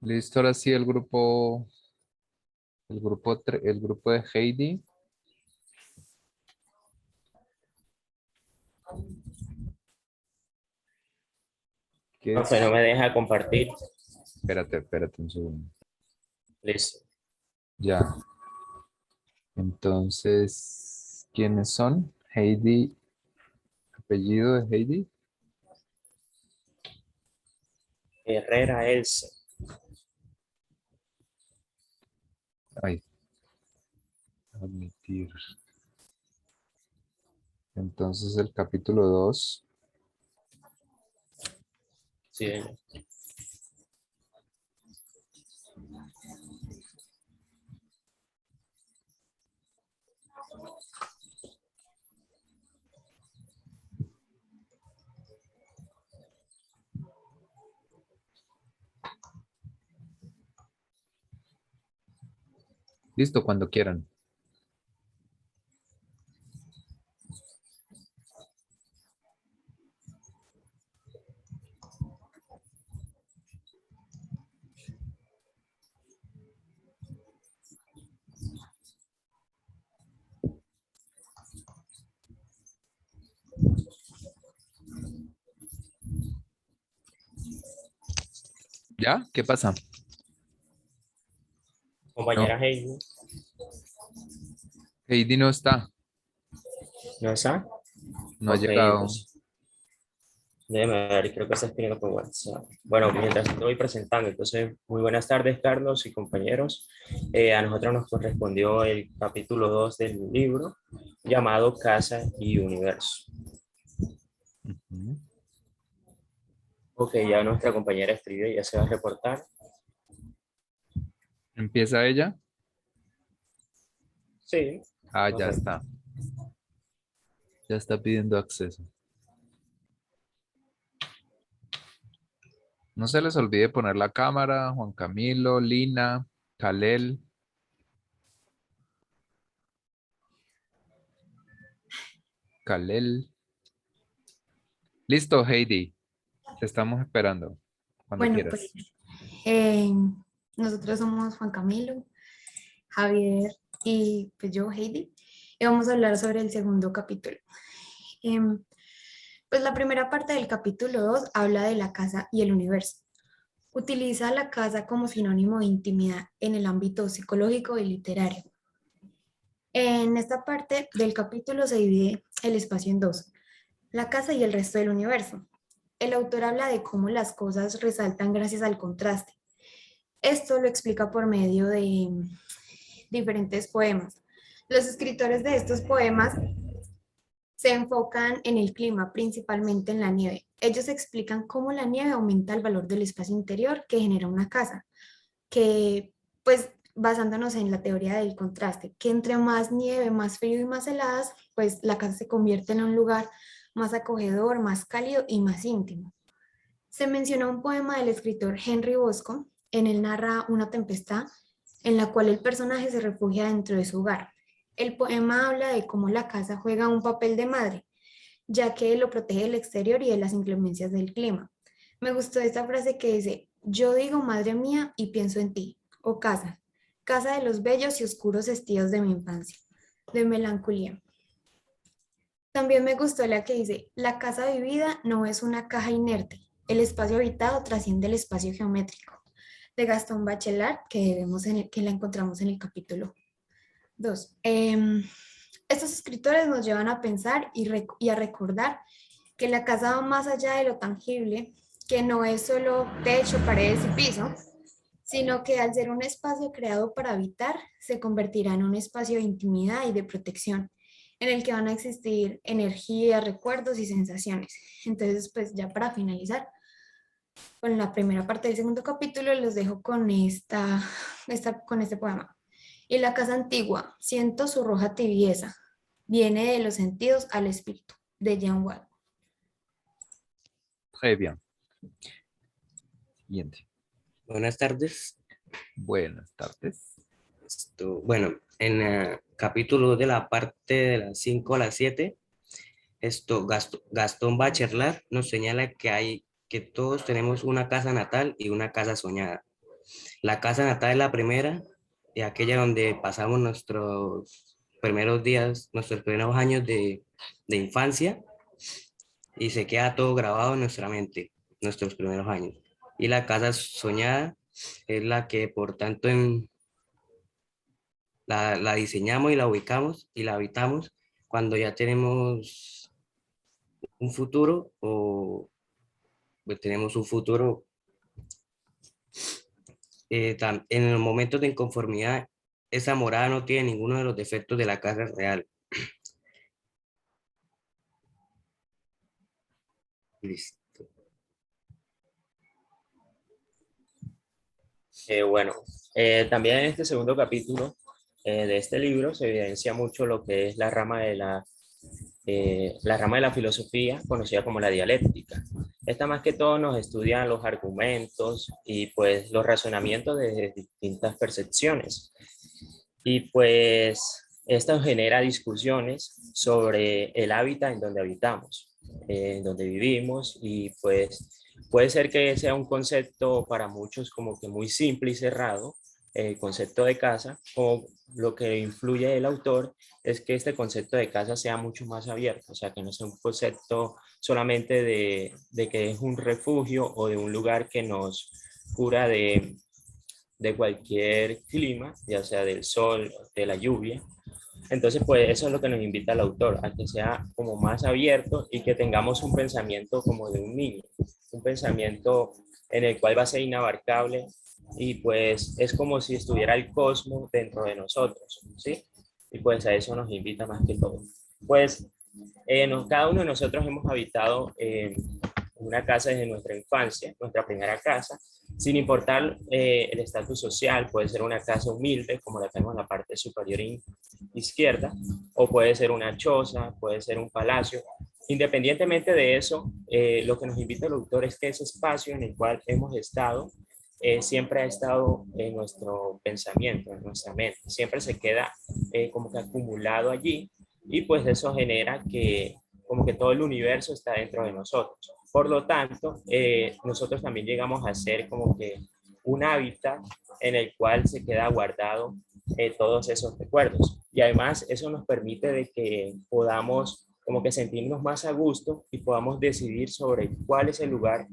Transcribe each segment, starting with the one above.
Listo, ahora sí el grupo de Heidi. ¿Qué Profe, es? no me deja compartir. Espérate un segundo. Listo. Ya. Entonces, ¿quiénes son? Heidi, apellido de Heidi. Herrera Elsa. Ay, admitir. Entonces, el capítulo 2. Sí, Listo, cuando quieran. ¿Ya? ¿Qué pasa? No, compañera Heidi. Heidi no está. ¿No está? No ha Ok, llegado. pues déjeme ver, creo que está escribiendo por WhatsApp. Bueno, mientras estoy presentando, entonces, muy buenas tardes, Carlos y compañeros. A nosotros nos correspondió el capítulo 2 del libro llamado Casa y Universo. Ujú. Ok, ya nuestra compañera escribió y ya se va a reportar. ¿Empieza ella? Sí, Ah, ya correcto. está. Ya está pidiendo acceso. No se les olvide poner la cámara, Juan Camilo, Lina, Kalel. Kalel. Listo, Heidi. Te estamos esperando. Cuando Bueno, pues quieras. eh, nosotros somos Juan Camilo, Javier y pues yo, Heidi, y vamos a hablar sobre el segundo capítulo. Em, pues la primera parte del capítulo 2 habla de la casa y el universo. Utiliza la casa como sinónimo de intimidad en el ámbito psicológico y literario. En esta parte del capítulo se divide el espacio en dos, la casa y el resto del universo. El autor habla de cómo las cosas resaltan gracias al contraste. Esto lo explica por medio de diferentes poemas. Los escritores de estos poemas se enfocan en el clima, principalmente en la nieve. Ellos explican cómo la nieve aumenta el valor del espacio interior que genera una casa, que pues basándonos en la teoría del contraste, que entre más nieve, más frío y más heladas, pues la casa se convierte en un lugar más acogedor, más cálido y más íntimo. Se menciona un poema del escritor Henry Bosco, en él narra una tempestad en la cual el personaje se refugia dentro de su hogar. El poema habla de cómo la casa juega un papel de madre, ya que lo protege del exterior y de las inclemencias del clima. Me gustó esta frase que dice, yo digo, madre mía, y pienso en ti, oh casa, casa de los bellos y oscuros estíos de mi infancia, de melancolía. También me gustó la que dice, la casa vivida no es una caja inerte, el espacio habitado trasciende el espacio geométrico, de Gastón Bachelard, que la encontramos en el capítulo 2. Estos escritores nos llevan a pensar y a recordar que la casa va más allá de lo tangible, que no es solo techo, paredes y piso, sino que al ser un espacio creado para habitar, se convertirá en un espacio de intimidad y de protección, en el que van a existir energía, recuerdos y sensaciones. Entonces, pues ya para finalizar, con la primera parte del segundo capítulo, los dejo con con este poema. Y la casa antigua, siento su roja tibieza, viene de los sentidos al espíritu, de Jean Watt. Très bien. Siguiente. Buenas tardes. Buenas tardes. Bueno, en el capítulo de la parte de las 5 a las 7, Gastón Bachelard nos señala que todos tenemos una casa natal y una casa soñada. La casa natal es la primera y aquella donde pasamos nuestros primeros días, nuestros primeros años de infancia y se queda todo grabado en nuestra mente, nuestros primeros años. Y la casa soñada es la que por tanto la diseñamos y la ubicamos y la habitamos cuando ya tenemos un futuro o pues, tenemos un futuro en los momentos de inconformidad. Esa morada no tiene ninguno de los defectos de la casa real. Listo. Bueno, también en este segundo capítulo de este libro se evidencia mucho lo que es la rama de la filosofía conocida como la dialéctica. Esta más que todo nos estudia los argumentos y pues los razonamientos de distintas percepciones. Y pues esto genera discusiones sobre el hábitat en donde habitamos, en donde vivimos y pues puede ser que sea un concepto para muchos como que muy simple y cerrado, el concepto de casa, o lo que influye el autor es que este concepto de casa sea mucho más abierto, o sea, que no sea un concepto solamente de que es un refugio o de un lugar que nos cura de cualquier clima, ya sea del sol, de la lluvia. Entonces, pues eso es lo que nos invita el autor, a que sea como más abierto y que tengamos un pensamiento como de un niño, un pensamiento en el cual va a ser inabarcable y pues es como si estuviera el cosmos dentro de nosotros, ¿sí? Y pues a eso nos invita más que todo. Pues cada uno de nosotros hemos habitado una casa desde nuestra infancia, nuestra primera casa, sin importar el estatus social. Puede ser una casa humilde, como la tenemos en la parte superior izquierda, o puede ser una choza, puede ser un palacio. Independientemente de eso, lo que nos invita el autor es que ese espacio en el cual hemos estado siempre ha estado en nuestro pensamiento, en nuestra mente, siempre se queda como que acumulado allí y pues eso genera que como que todo el universo está dentro de nosotros. Por lo tanto, nosotros también llegamos a ser como que un hábitat en el cual se queda guardado todos esos recuerdos. Y además eso nos permite de que podamos como que sentirnos más a gusto y podamos decidir sobre cuál es el lugar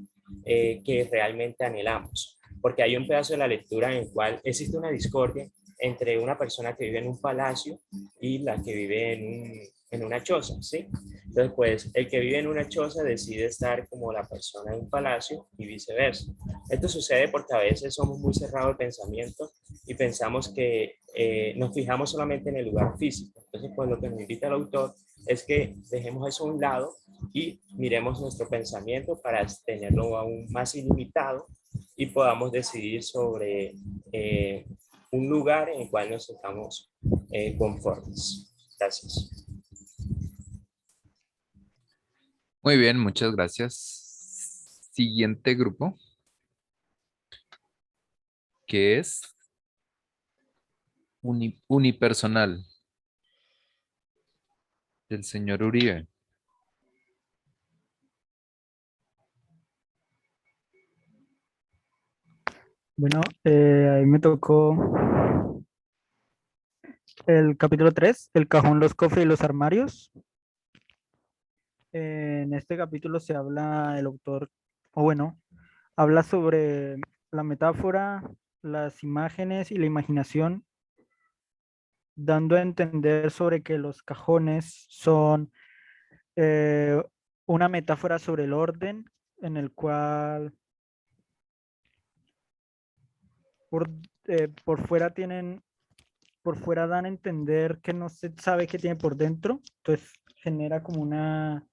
que realmente anhelamos. Porque hay un pedazo de la lectura en el cual existe una discordia entre una persona que vive en un palacio y la que vive en una choza, ¿sí? Entonces, pues, el que vive en una choza decide estar como la persona en un palacio y viceversa. Esto sucede porque a veces somos muy cerrados de pensamiento y pensamos que nos fijamos solamente en el lugar físico. Entonces, pues, lo que nos invita el autor es que dejemos eso a un lado y miremos nuestro pensamiento para tenerlo aún más ilimitado y podamos decidir sobre un lugar en el cual nos estamos conformes. Gracias. Muy bien, muchas gracias. Siguiente grupo, que es unipersonal, del señor Uribe. Bueno, ahí me tocó el capítulo 3, el cajón, los cofres y los armarios. En este capítulo se habla el autor, o bueno, habla sobre la metáfora, las imágenes y la imaginación, dando a entender sobre que los cajones son eh, una metáfora sobre el orden en el cual por, por fuera tienen, por fuera dan a entender que no se sabe qué tiene por dentro, entonces genera como una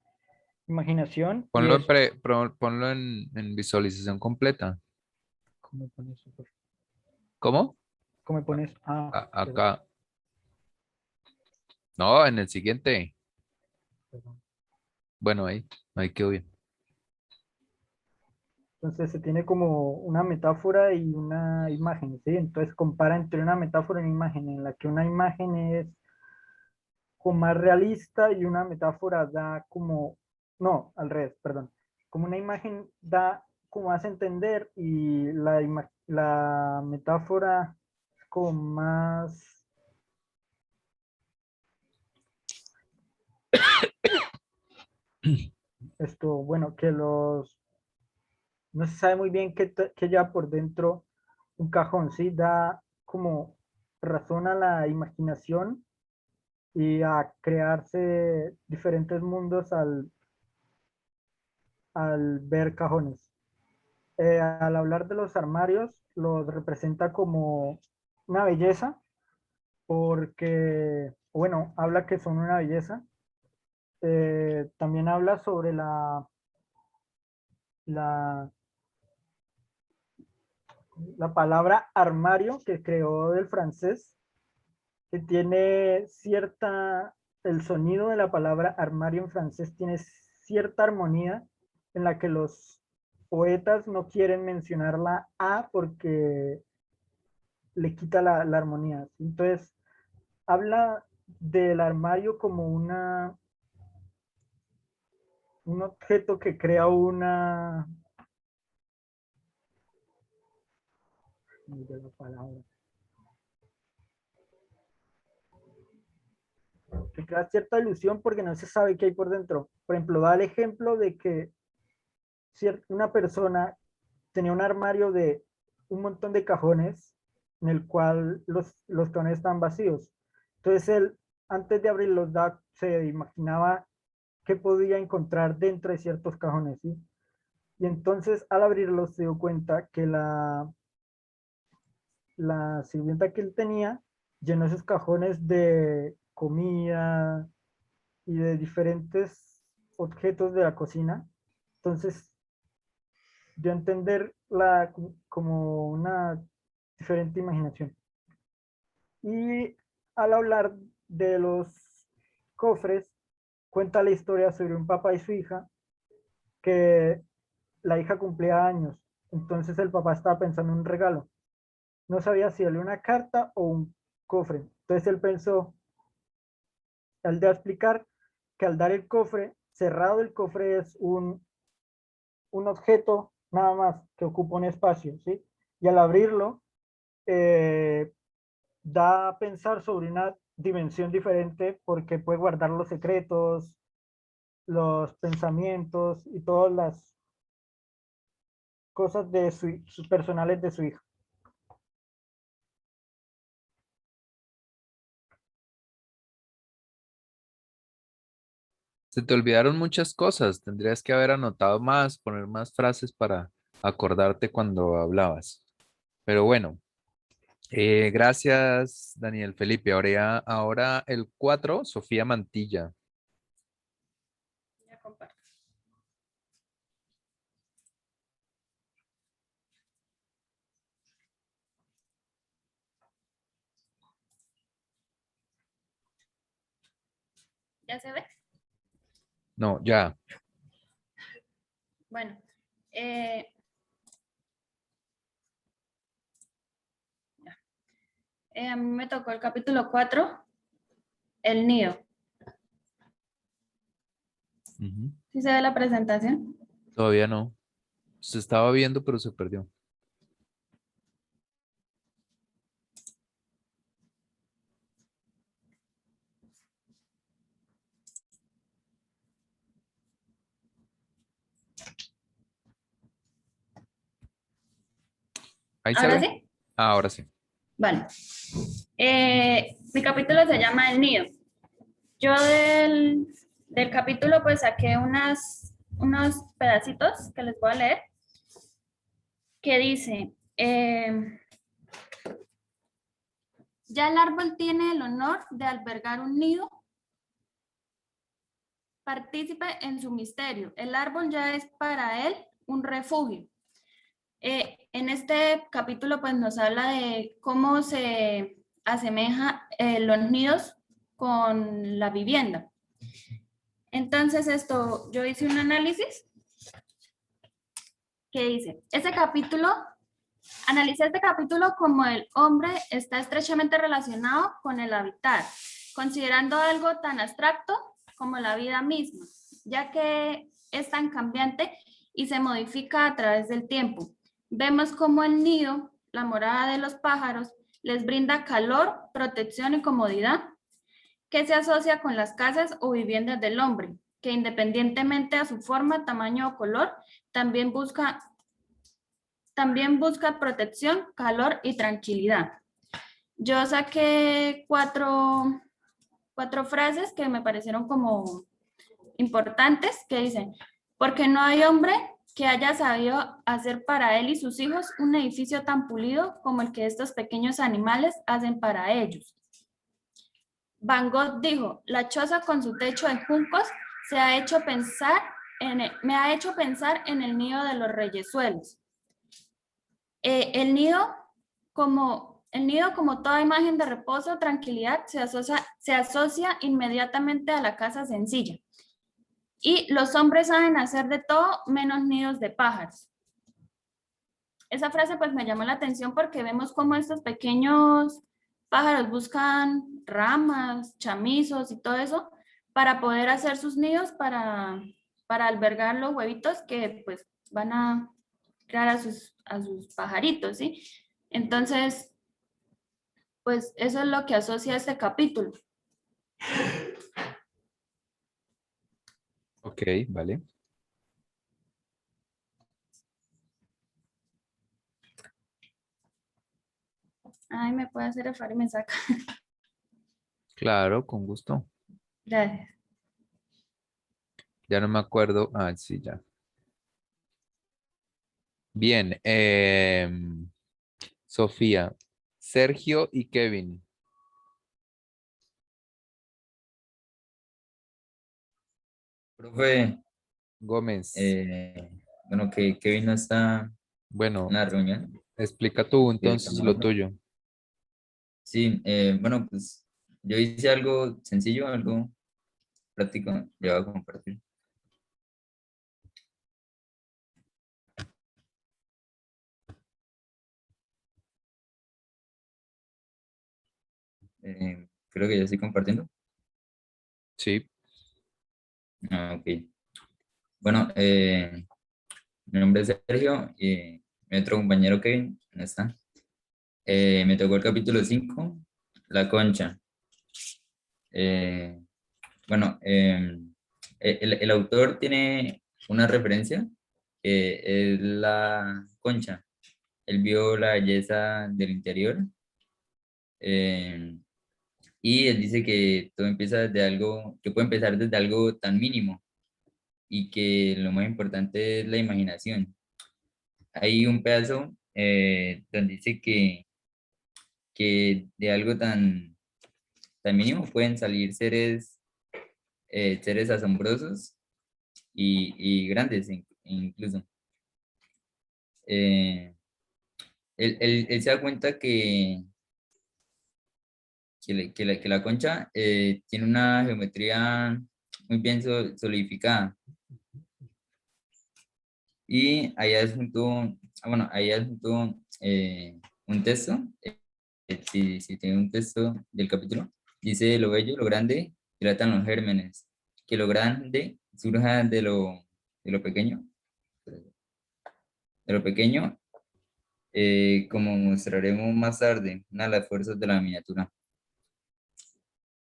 imaginación y Ponlo es... ponlo en visualización completa. ¿Cómo me pones eso? ¿Cómo? ¿Cómo me pones? Perdón, Acá. No, en el siguiente. perdón. Bueno, ahí quedó bien. Entonces se tiene como una metáfora y una imagen, ¿sí? Entonces compara entre una metáfora y una imagen, en la que una imagen es como más realista y una metáfora da como, al revés, perdón, como una imagen da como hace entender y La metáfora es como más... bueno, que no se sabe muy bien qué lleva por dentro un cajón, ¿sí? Da como razón a la imaginación y a crearse diferentes mundos al ver cajones. Al hablar de los armarios, los representa como una belleza, porque, bueno, habla que son una belleza. También habla sobre la, la palabra armario que creó del francés, que tiene el sonido de la palabra armario en francés tiene cierta armonía en la que los poetas no quieren mencionar la A porque le quita la armonía. Entonces, habla del armario como un objeto que crea que crea cierta ilusión porque no se sabe qué hay por dentro. Por ejemplo, da el ejemplo de que una persona tenía un armario de un montón de cajones en el cual los cajones estaban vacíos. Entonces él, antes de abrirlos, se imaginaba qué podía encontrar dentro de ciertos cajones, ¿sí? Y entonces al abrirlos se dio cuenta que la sirvienta que él tenía llenó esos cajones de comida y de diferentes objetos de la cocina. Entonces dio a entender como una diferente imaginación. Y al hablar de los cofres, cuenta la historia sobre un papá y su hija, que la hija cumplía años. Entonces el papá estaba pensando en un regalo. No sabía si darle una carta o un cofre. Entonces él pensó, al de explicar que al dar el cofre, cerrado el cofre es un objeto nada más que ocupa un espacio, ¿sí? Y al abrirlo, da a pensar sobre una dimensión diferente porque puede guardar los secretos, los pensamientos y todas las cosas de sus personales de su hija. Se te olvidaron muchas cosas. Tendrías que haber anotado más, poner más frases para acordarte cuando hablabas. Pero bueno, gracias, Daniel Felipe. Ahora el 4, Sofía Mantilla. Ya comparto. ¿Ya se ve? No, ya. Bueno, a mí me tocó el capítulo 4, el nido. Ujú. ¿Sí se ve la presentación? Todavía no. Se estaba viendo, pero se perdió. Ahí se ¿Ahora ve. sí? Ah, ahora sí. Bueno, mi capítulo se llama El nido. Yo del capítulo pues saqué unos pedacitos que les voy a leer, que dice, ya el árbol tiene el honor de albergar un nido, partícipe en su misterio. El árbol ya es para él un refugio. En este capítulo pues nos habla de cómo se asemeja los nidos con la vivienda. Entonces yo hice un análisis que dice, analicé este capítulo como el hombre está estrechamente relacionado con el habitar, considerando algo tan abstracto como la vida misma, ya que es tan cambiante y se modifica a través del tiempo. Vemos cómo el nido la morada de los pájaros, les brinda calor, protección y comodidad, que se asocia con las casas o viviendas del hombre, que independientemente a su forma, tamaño o color, también busca protección, calor y tranquilidad. Yo saqué cuatro frases que me parecieron como importantes, que dicen, porque no hay hombre que haya sabido hacer para él y sus hijos un edificio tan pulido como el que estos pequeños animales hacen para ellos. Van Gogh dijo, la choza con su techo de juncos me ha hecho pensar en el nido de los reyesuelos. El nido, como toda imagen de reposo o tranquilidad, se asocia inmediatamente a la casa sencilla. Y los hombres saben hacer de todo menos nidos de pájaros. Esa frase pues me llamó la atención porque vemos cómo estos pequeños pájaros buscan ramas, chamizos y todo eso para poder hacer sus nidos para albergar los huevitos que pues van a crear a sus pajaritos, ¿sí? Entonces, pues eso es lo que asocia este capítulo. Ok, vale. Ay, me puede hacer el favor y me saca. Claro, con gusto. Gracias. Ya no me acuerdo. Ah, sí, ya. Bien. Sofía, Sergio y Kevin. Profe, Gómez. bueno, que Kevin no está en Bueno, la reunión. explica tú Estoy entonces lo llamando. tuyo. Sí, bueno, pues yo hice algo sencillo, algo práctico, le voy a compartir. Creo que ya estoy compartiendo. Sí. Ah, ok. Bueno, mi nombre es Sergio y mi otro compañero Kevin no está. Me tocó el capítulo 5, La Concha. Bueno, el autor tiene una referencia que es la concha. Él vio la belleza del interior eh, y él dice que todo empieza desde algo, que puede empezar desde algo tan mínimo y que lo más importante es la imaginación. Hay un pedazo donde dice que de algo tan mínimo pueden salir seres asombrosos y grandes incluso. Eh, él se da cuenta que la concha tiene una geometría muy bien solidificada. Y ahí adjuntó un texto, si tiene un texto del capítulo, dice lo bello, lo grande, dilatan los gérmenes, que lo grande surja de lo pequeño, como mostraremos más tarde, una de las fuerzas de la miniatura.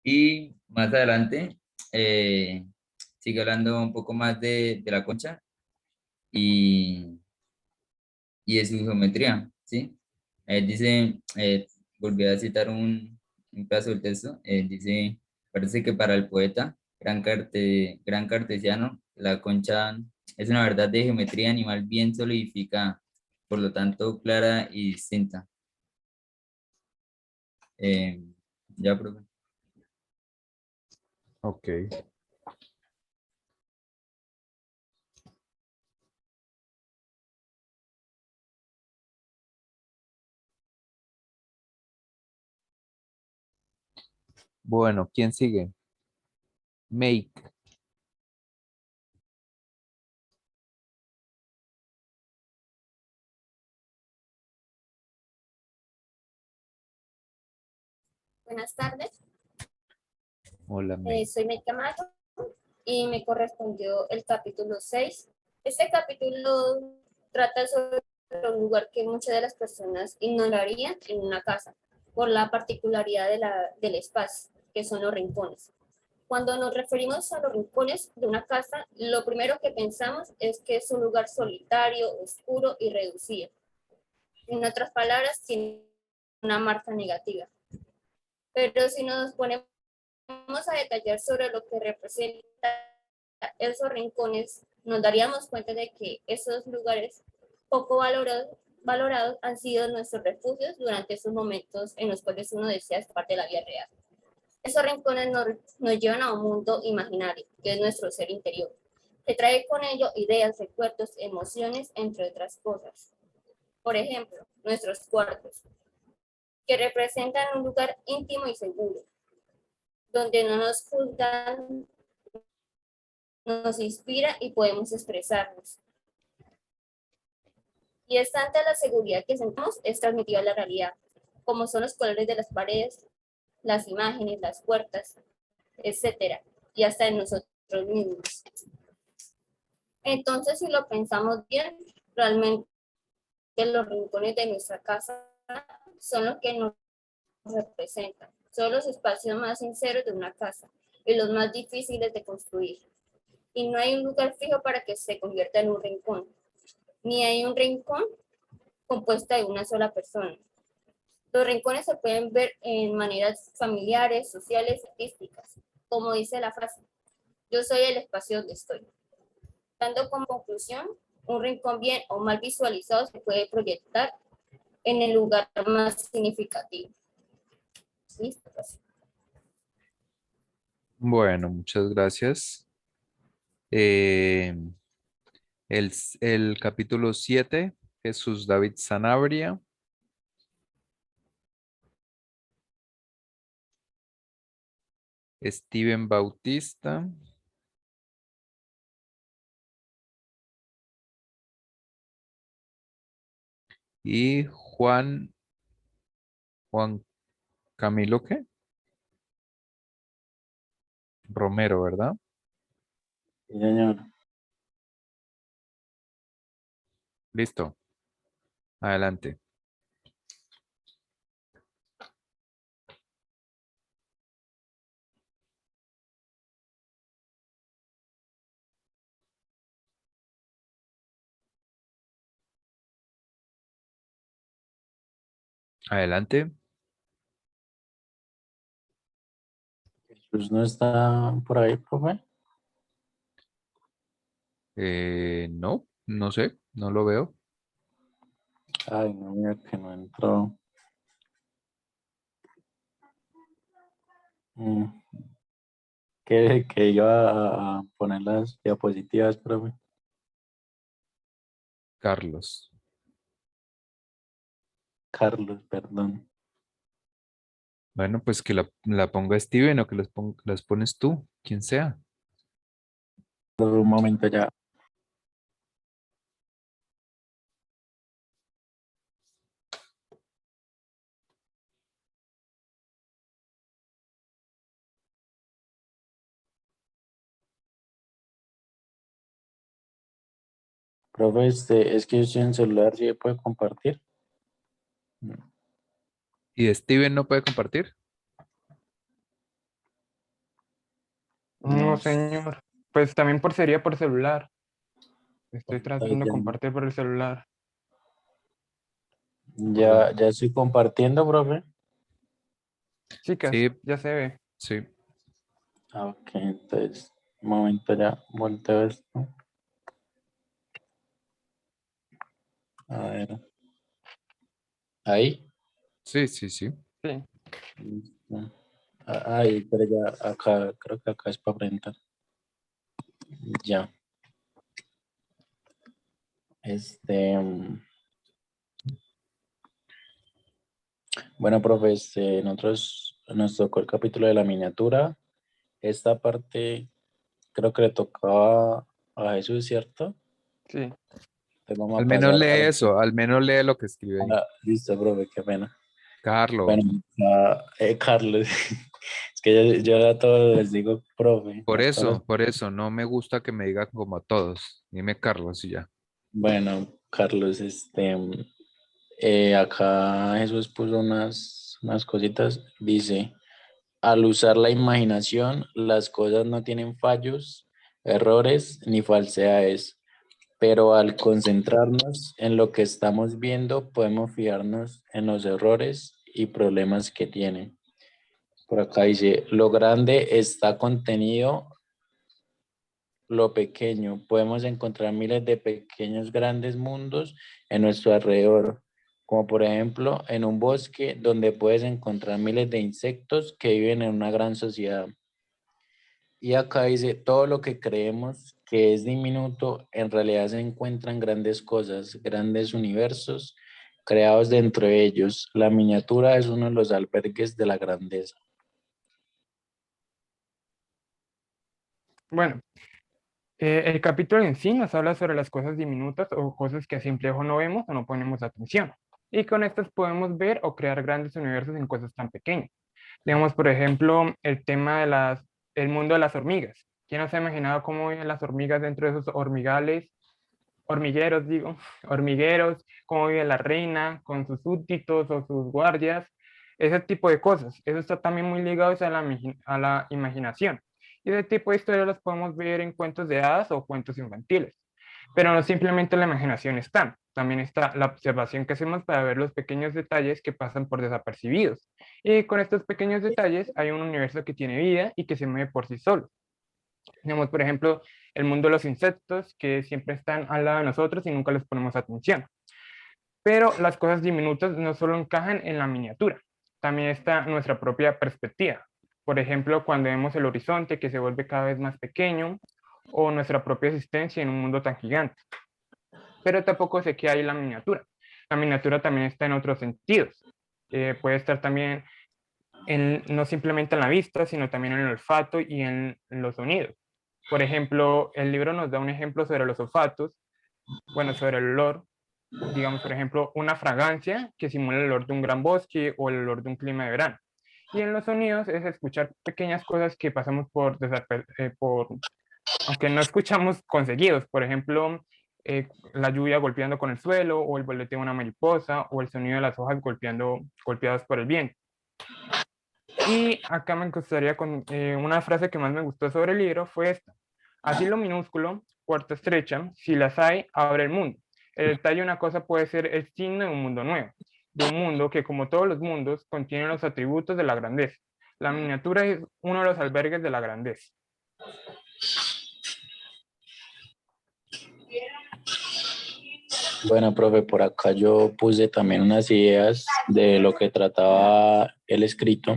Y más adelante sigue hablando un poco más de la concha y, y de su geometría, ¿sí? Dice, volví a citar un pedazo del texto, dice, parece que para el poeta, gran cartesiano, la concha es una verdad de geometría animal bien solidificada, por lo tanto clara y distinta. Ya, profe. Ok. Bueno, ¿quién sigue? Make. Buenas tardes, Hola, Make. soy May Camacho y me correspondió el capítulo 6. Este capítulo trata sobre un lugar que muchas de las personas ignorarían en una casa, por la particularidad del espacio, que son los rincones. Cuando nos referimos a los rincones de una casa, lo primero que pensamos es que es un lugar solitario, oscuro y reducido. En otras palabras, tiene una marca negativa. Pero si nos ponemos a detallar sobre lo que representa esos rincones, nos daríamos cuenta de que esos lugares poco valorados han sido nuestros refugios durante esos momentos en los cuales uno desea escapar de la vida real. Esos rincones nos llevan a un mundo imaginario, que es nuestro ser interior, que trae con ello ideas, recuerdos, emociones, entre otras cosas. Por ejemplo, nuestros cuartos, que representan un lugar íntimo y seguro, donde no nos juzgan, nos inspira y podemos expresarnos. Y es tanta la seguridad que sentimos, es transmitida a la realidad, como son los colores de las paredes, las imágenes, las puertas, etcétera, y hasta en nosotros mismos. Entonces, si lo pensamos bien, realmente los rincones de nuestra casa son los que nos representan. Son los espacios más sinceros de una casa y los más difíciles de construir. Y no hay un lugar fijo para que se convierta en un rincón, ni hay un rincón compuesta de una sola persona. Los rincones se pueden ver en maneras familiares, sociales, artísticas. Como dice la frase, yo soy el espacio donde estoy. Dando como conclusión, un rincón bien o mal visualizado se puede proyectar en el lugar más significativo. ¿Listo? Bueno, muchas gracias. Eh, el capítulo 7, Jesús David Sanabria. Steven Bautista. Y Juan Camilo, ¿qué? Romero, ¿verdad? Sí, señor. Listo. Adelante. Adelante. Jesús no está por ahí, profe. No, no sé, no lo veo. Ay, no, mira que no entró. Mm, que iba a poner las diapositivas, profe. Carlos. Carlos, perdón. Bueno, pues que la ponga Steven o que las pones tú, quien sea. Un momento ya. Profe, es que yo estoy en celular, ¿sí puede compartir? ¿Y Steven no puede compartir? No, No, señor. Pues también sería por celular. Estoy tratando de ya, compartir por el celular. ya estoy compartiendo, profe. Chicas, Sí, ya se ve. sí. Ah, ok, entonces, un momento ya, volteo esto. A ver. Ahí. Sí, sí, sí. Sí. Listo. Ahí, pero ya acá, creo que acá es para presentar. Ya. Bueno, profe, nosotros nos tocó el capítulo de la miniatura. Esta parte creo que le tocaba a Jesús, ¿cierto? Sí. Entonces vamos Al a menos pasar a lee eso, al menos lee lo que escribe ahí. listo, profe, qué pena. Carlos, Bueno, Carlos, es que yo a todos les digo profe. por eso, no me gusta que me diga como a todos. Dime Carlos y ya. Bueno, Carlos, acá Jesús puso unas cositas, dice, al usar la imaginación, las cosas no tienen fallos, errores ni falsedades, pero al concentrarnos en lo que estamos viendo, podemos fijarnos en los errores y problemas que tienen. Por acá dice, lo grande está contenido, lo pequeño. Podemos encontrar miles de pequeños grandes mundos en nuestro alrededor, como por ejemplo en un bosque donde puedes encontrar miles de insectos que viven en una gran sociedad. Y acá dice, todo lo que creemos que es diminuto, en realidad se encuentran grandes cosas, grandes universos creados dentro de ellos. La miniatura es uno de los albergues de la grandeza. Bueno, el capítulo en sí nos habla sobre las cosas diminutas o cosas que a simple ojo no vemos o no ponemos atención. Y con estas podemos ver o crear grandes universos en cosas tan pequeñas. Digamos, por ejemplo, el tema de el mundo de las hormigas. ¿Quién no se ha imaginado cómo viven las hormigas dentro de esos hormigueros, digo, hormigueros, cómo vive la reina con sus súbditos o sus guardias? Ese tipo de cosas. Eso está también muy ligado a la imaginación. Y ese tipo de historias las podemos ver en cuentos de hadas o cuentos infantiles. Pero no simplemente la imaginación está, también está la observación que hacemos para ver los pequeños detalles que pasan por desapercibidos. Y con estos pequeños detalles hay un universo que tiene vida y que se mueve por sí solo. Tenemos, por ejemplo, el mundo de los insectos, que siempre están al lado de nosotros y nunca les ponemos atención. Pero las cosas diminutas no solo encajan en la miniatura, también está nuestra propia perspectiva. Por ejemplo, cuando vemos el horizonte que se vuelve cada vez más pequeño, o nuestra propia existencia en un mundo tan gigante. Pero tampoco sé qué hay en la miniatura. La miniatura también está en otros sentidos. Puede estar también no simplemente en la vista, sino también en el olfato y en los sonidos. Por ejemplo, el libro nos da un ejemplo sobre los olfatos, bueno, sobre el olor. Digamos, por ejemplo, una fragancia que simula el olor de un gran bosque o el olor de un clima de verano. Y en los sonidos es escuchar pequeñas cosas que pasamos aunque no escuchamos conseguidos, por ejemplo, la lluvia golpeando con el suelo, o el voleteo de una mariposa, o el sonido de las hojas golpeadas por el viento. Y acá me gustaría con una frase que más me gustó sobre el libro fue esta. Así lo minúsculo, puerta estrecha, si las hay, abre el mundo. El detalle de una cosa puede ser el signo de un mundo nuevo, de un mundo que, como todos los mundos, contiene los atributos de la grandeza. La miniatura es uno de los albergues de la grandeza. Bueno, profe, por acá yo puse también unas ideas de lo que trataba el escrito.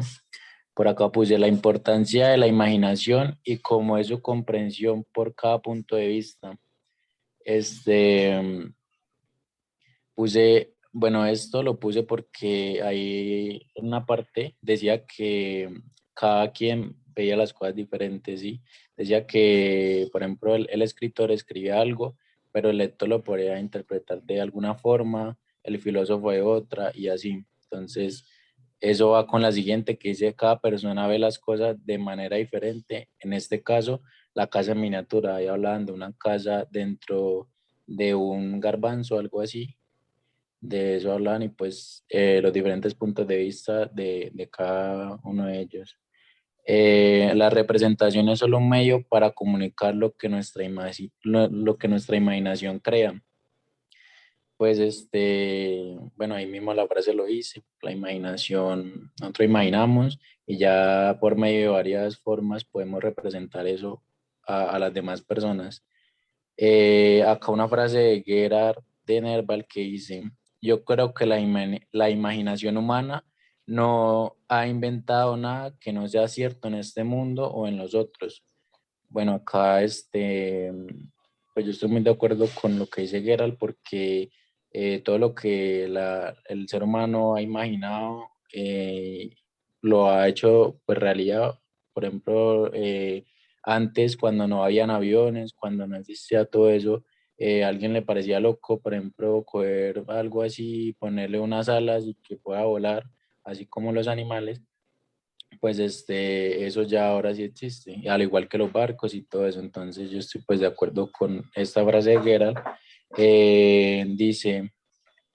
Por acá puse la importancia de la imaginación y cómo es su comprensión por cada punto de vista. Bueno, esto lo puse porque ahí en una parte decía que cada quien veía las cosas diferentes, ¿sí? Decía que, por ejemplo, el escritor escribe algo, pero el lector lo podría interpretar de alguna forma, el filósofo de otra y así. Entonces, eso va con la siguiente que dice, cada persona ve las cosas de manera diferente. En este caso, la casa en miniatura, ahí hablaban de una casa dentro de un garbanzo, algo así. De eso hablan y pues los diferentes puntos de vista de cada uno de ellos. La representación es solo un medio para comunicar lo que lo que nuestra imaginación crea. Pues bueno, ahí mismo la frase lo dice, la imaginación, nosotros imaginamos y ya por medio de varias formas podemos representar eso a las demás personas. Acá una frase de Gerard de Nerval que dice, yo creo que la imaginación humana no ha inventado nada que no sea cierto en este mundo o en los otros. Bueno, acá pues yo estoy muy de acuerdo con lo que dice Gerald porque todo lo que el ser humano ha imaginado lo ha hecho pues realidad. Por ejemplo, antes cuando no habían aviones, cuando no existía todo eso, a alguien le parecía loco, por ejemplo, coger algo así, ponerle unas alas y que pueda volar, así como los animales, pues eso ya ahora sí existe, al igual que los barcos y todo eso. Entonces yo estoy pues de acuerdo con esta frase de Gerald Dice,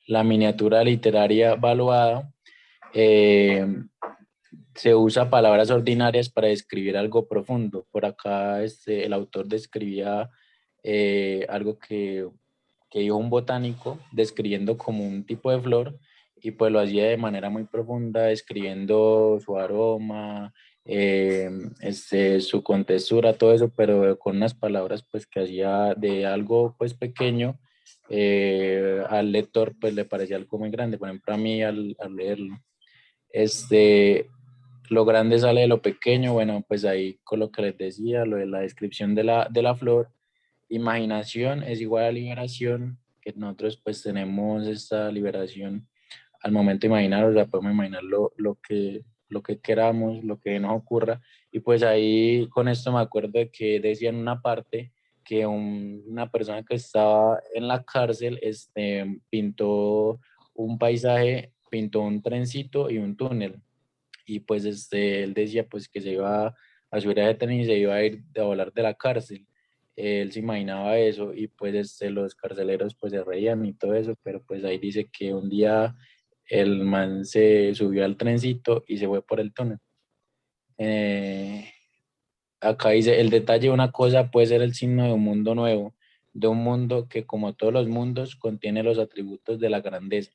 la miniatura literaria valuada se usa palabras ordinarias para describir algo profundo. Por acá el autor describía algo que dijo un botánico, describiendo como un tipo de flor, y pues lo hacía de manera muy profunda, describiendo su aroma, su contextura, todo eso, pero con unas palabras pues que hacía de algo pues pequeño, al lector pues le parecía algo muy grande. Por ejemplo, a mí al leerlo, lo grande sale de lo pequeño. Bueno, pues ahí con lo que les decía, lo de la descripción de la flor. Imaginación es igual a liberación, que nosotros pues tenemos esta liberación al momento de imaginar, o sea, podemos imaginar lo que queramos, lo que nos ocurra. Y pues ahí con esto me acuerdo de que decía en una parte que una persona que estaba en la cárcel pintó un paisaje, pintó un trencito y un túnel. Y pues él decía pues que se iba a subir a ese tren y se iba a ir a volar de la cárcel. Él se imaginaba eso y pues los carceleros pues se reían y todo eso, pero pues ahí dice que un día el man se subió al trencito y se fue por el túnel. Acá dice, el detalle de una cosa puede ser el signo de un mundo nuevo, de un mundo que como todos los mundos contiene los atributos de la grandeza.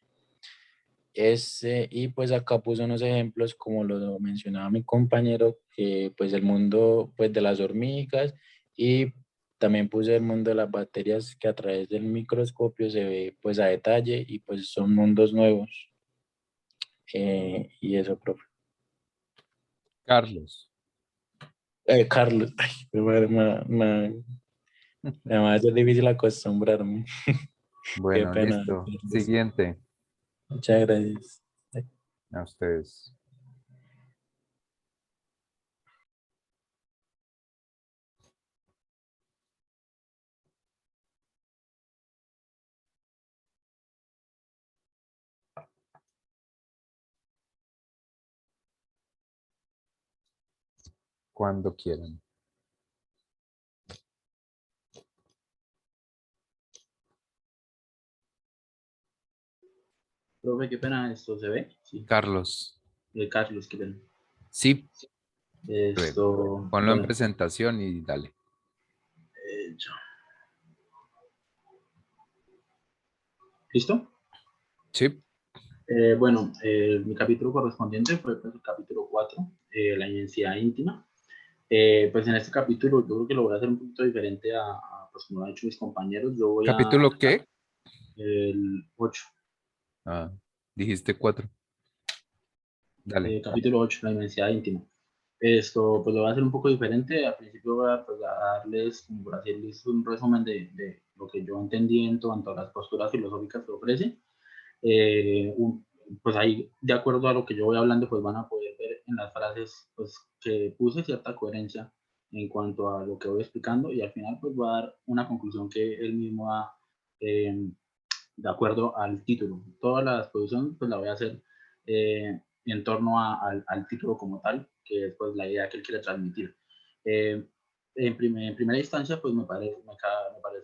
Y pues acá puse unos ejemplos como lo mencionaba mi compañero, que pues el mundo pues de las hormigas, y también puse el mundo de las bacterias que a través del microscopio se ve pues a detalle y pues son mundos nuevos. Y eso, profe. Carlos. Carlos, ay, me va a ser difícil acostumbrarme. Qué Bueno, pena. listo. Carlos. Siguiente. Muchas gracias. A ustedes. Cuando quieran. Profe, qué pena, ¿esto se ve? Sí. Carlos. Carlos, qué pena. Sí. Esto, Ponlo en bueno, presentación y dale. ya. ¿Listo? Sí. Bueno, mi capítulo correspondiente fue pues, el capítulo 4, la identidad íntima. Pues en este capítulo yo creo que lo voy a hacer un poquito diferente pues como lo han hecho mis compañeros. Yo voy a ¿Capítulo qué? el 8. Ah, dijiste 4. Dale. Capítulo 8, la identidad íntima. Esto, pues lo voy a hacer un poco diferente. Al principio voy a, pues, a darles, como por hacerles un resumen de lo que yo entendí en cuanto a las posturas filosóficas que ofrece. Pues ahí, de acuerdo a lo que yo voy hablando, pues van a poder ver en las frases pues, que puse cierta coherencia en cuanto a lo que voy explicando, y al final pues voy a dar una conclusión que él mismo da de acuerdo al título. Toda la exposición pues la voy a hacer en torno al título como tal, que es pues la idea que él quiere transmitir. En primera instancia pues me parece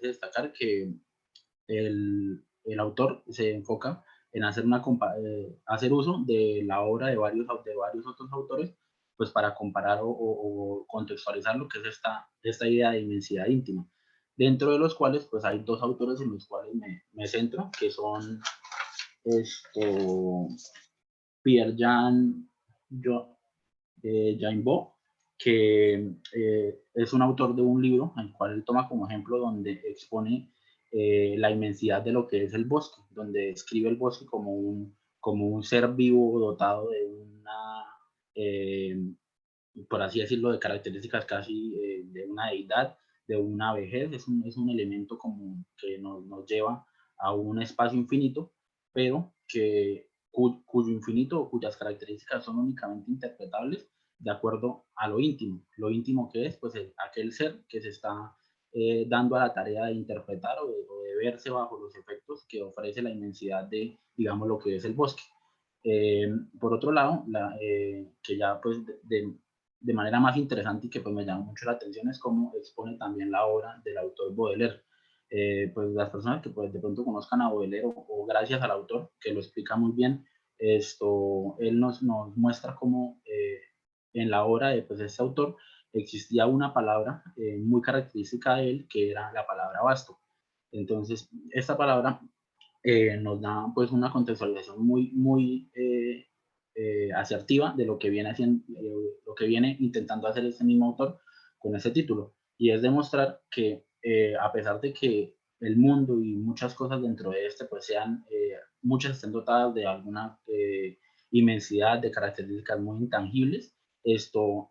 destacar que el autor se enfoca en hacer, hacer uso de la obra de varios otros autores, pues para comparar o contextualizar lo que es esta idea de inmensidad íntima, dentro de los cuales pues hay dos autores en los cuales me centro, que son Pierre-Jean Jaimbo, que es un autor de un libro, el cual él toma como ejemplo donde expone la inmensidad de lo que es el bosque, donde describe el bosque como un ser vivo dotado de una, por así decirlo, de características casi de una deidad, de una vejez. Es un elemento como que nos lleva a un espacio infinito, pero cuyo infinito o cuyas características son únicamente interpretables de acuerdo a lo íntimo que es pues aquel ser que se está dando a la tarea de interpretar o de verse bajo los efectos que ofrece la inmensidad de, digamos, lo que es el bosque. Por otro lado, que ya pues de manera más interesante y que pues me llama mucho la atención es cómo expone también la obra del autor Baudelaire. pues las personas que pues, de pronto conozcan a Baudelaire o gracias al autor, que lo explica muy bien, él nos muestra cómo en la obra de pues, este autor existía una palabra muy característica de él, que era la palabra basto. Entonces, esta palabra nos da pues una contextualización muy asertiva de lo que viene haciendo, lo que viene intentando hacer este mismo autor con ese título, y es demostrar que a pesar de que el mundo y muchas cosas dentro de este pues sean, muchas estén dotadas de alguna inmensidad de características muy intangibles,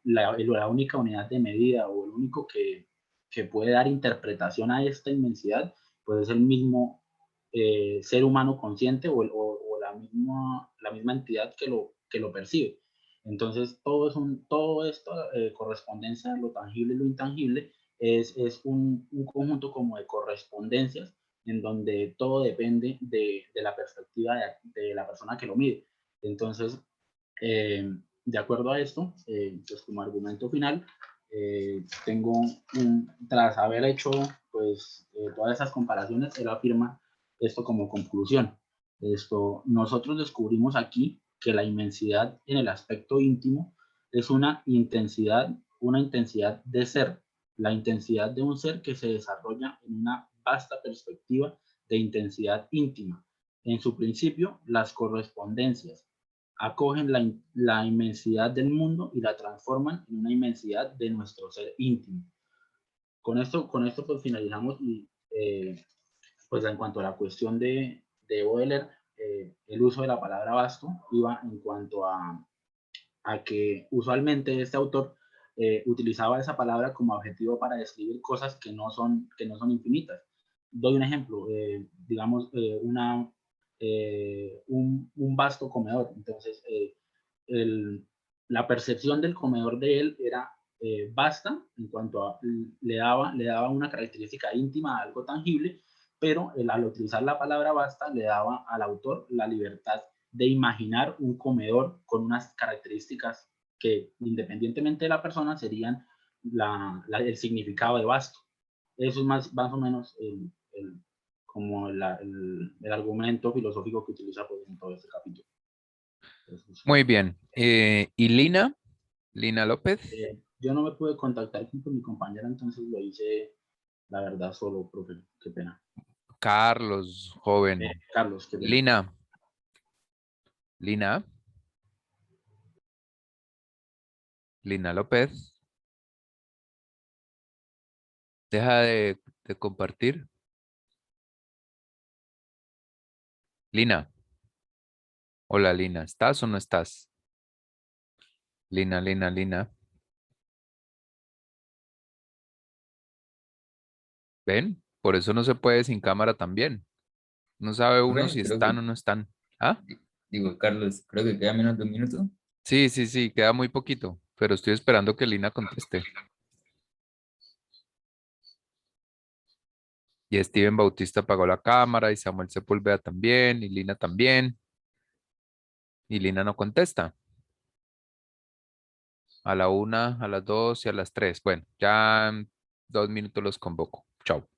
la única unidad de medida o el único que puede dar interpretación a esta inmensidad pues es el mismo ser humano consciente o la misma entidad que lo percibe. Entonces, todo esto, correspondencia, lo tangible y lo intangible, es un conjunto como de correspondencias en donde todo depende de la perspectiva de la persona que lo mide. Entonces, de acuerdo a esto, pues como argumento final, tras haber hecho pues, todas esas comparaciones, él afirma esto como conclusión. Nosotros descubrimos aquí que la inmensidad en el aspecto íntimo es una intensidad de ser, la intensidad de un ser que se desarrolla en una vasta perspectiva de intensidad íntima. En su principio, las correspondencias acogen la inmensidad del mundo y la transforman en una inmensidad de nuestro ser íntimo. Con esto pues finalizamos y pues en cuanto a la cuestión de Baudelaire, el uso de la palabra vasto iba en cuanto a que usualmente este autor utilizaba esa palabra como adjetivo para describir cosas que no son infinitas. Doy un ejemplo, digamos, un vasto comedor. Entonces, la percepción del comedor de él era vasta en cuanto a le daba una característica íntima, algo tangible, pero al utilizar la palabra vasta le daba al autor la libertad de imaginar un comedor con unas características que independientemente de la persona serían el significado de vasto. Eso es más o menos como el argumento filosófico que utiliza pues, en todo este capítulo. Muy bien. ¿Y Lina? Lina López. Yo no me pude contactar con mi compañera, entonces lo hice, la verdad, solo, profe. Qué pena. Carlos, joven. Carlos, qué pena. Lina. Lina. Lina López. Deja de compartir. Lina. Hola, Lina. ¿Estás o no estás? Lina, Lina, Lina. ¿Ven? Por eso no se puede sin cámara también. No sabe uno Profe, si están o no están. ¿Ah? digo, Carlos, creo que queda menos de un minuto. Sí, sí, sí, queda muy poquito, pero estoy esperando que Lina conteste. Y Steven Bautista apagó la cámara y Samuel Sepúlveda también y Lina también. Y Lina no contesta. A la 1, a las 2 y a las 3. Bueno, ya en 2 minutos los convoco. Chao.